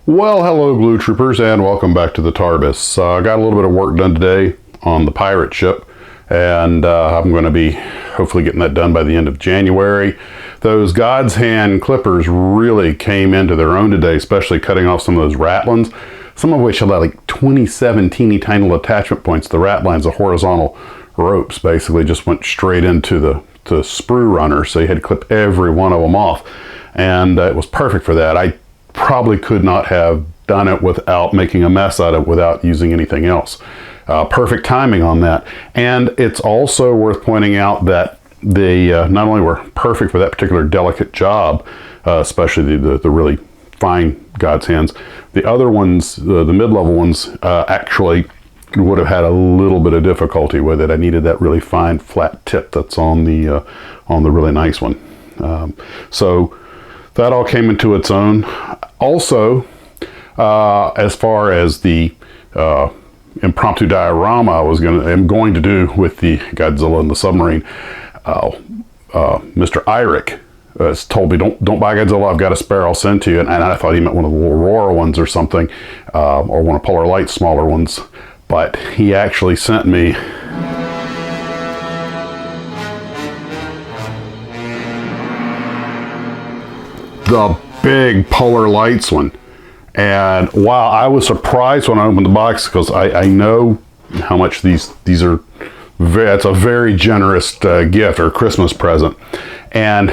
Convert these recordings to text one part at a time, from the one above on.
Well, hello Glue Troopers, and welcome back to the TARDIS. I got a little bit of work done today on the pirate ship, and I'm going to be hopefully getting that done by the end of January. Those God's Hand clippers really came into their own today, especially cutting off some of those ratlins, some of which had like 27 teeny tiny little attachment points. The ratlines, the horizontal ropes, basically just went straight into the sprue runner, so you had to clip every one of them off, and it was perfect for that. I probably could not have done it without making a mess out of it without using anything else. Perfect timing on that. And it's also worth pointing out that they not only were perfect for that particular delicate job, especially the really fine God's Hands, the other ones, the mid-level ones, actually would have had a little bit of difficulty with it. I needed that really fine flat tip that's on the really nice one. So that all came into its own. Also, as far as the impromptu diorama I'm going to do with the Godzilla and the submarine, Mr. Irick has told me, don't buy Godzilla, I've got a spare I'll send to you. And I thought he meant one of the little Aurora ones or something, or one of Polar Light's smaller ones. But he actually sent me the big Polar Lights one. And wow, I was surprised when I opened the box, because I know how much these are. It's a very generous gift or Christmas present. And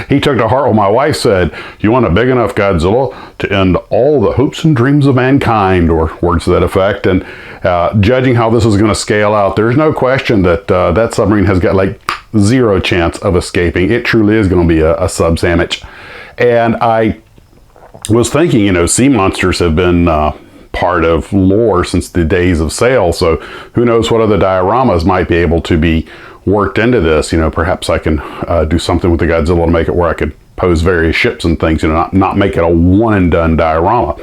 he took to heart what my wife said: you want a big enough Godzilla to end all the hopes and dreams of mankind, or words to that effect. And judging how this is going to scale out, there's no question that that submarine has got like zero chance of escaping. It truly is going to be a sub sandwich. And I was thinking, sea monsters have been part of lore since the days of Sail, so who knows what other dioramas might be able to be worked into this. Perhaps I can do something with the Godzilla to make it where I could pose various ships and things, not make it a one and done diorama.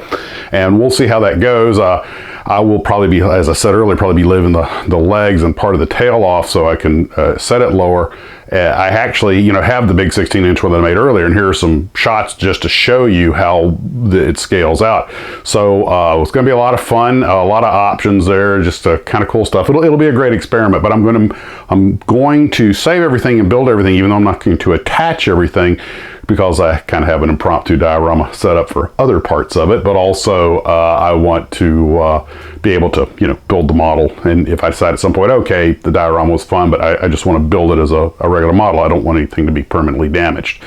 And we'll see how that goes. I will probably be, as I said earlier, probably be leaving the legs and part of the tail off so I can set it lower. I actually, have the big 16-inch one that I made earlier, and here are some shots just to show you how it scales out. So it's going to be a lot of fun, a lot of options there, just kind of cool stuff. It'll be a great experiment, but I'm going to save everything and build everything, even though I'm not going to attach everything, because I kind of have an impromptu diorama set up for other parts of it. But also I want to be able to, build the model. And if I decide at some point, okay, the diorama was fun, but I just want to build it as a regular model. I don't want anything to be permanently damaged.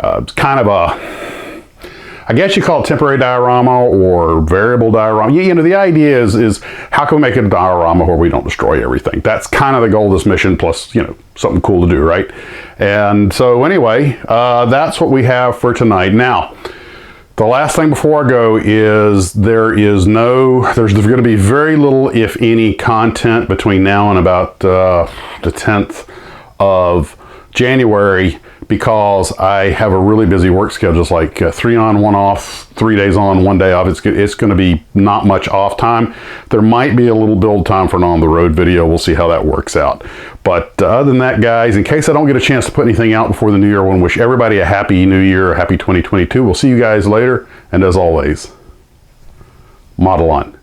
It's kind of I guess you call it temporary diorama or variable diorama. The idea is how can we make it a diorama where we don't destroy everything? That's kind of the goal of this mission, plus, something cool to do, right? And so anyway, that's what we have for tonight. Now, the last thing before I go is there's going to be very little, if any, content between now and about the 10th of January, because I have a really busy work schedule. It's like 3 on, 1 off, 3 days on, 1 day off. It's going to be not much off time. There might be a little build time for an on-the-road video. We'll see how that works out. But other than that, guys, in case I don't get a chance to put anything out before the new year, I want to wish everybody a happy new year, a happy 2022. We'll see you guys later. And as always, model on.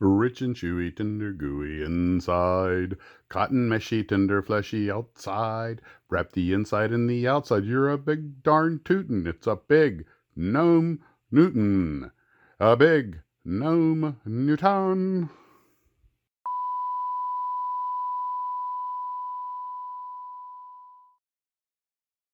Rich and chewy, tender, gooey inside. Cotton, meshy, tender, fleshy outside. Wrap the inside and the outside. You're a big darn tootin'. It's a big gnome Newton. A big gnome Newton.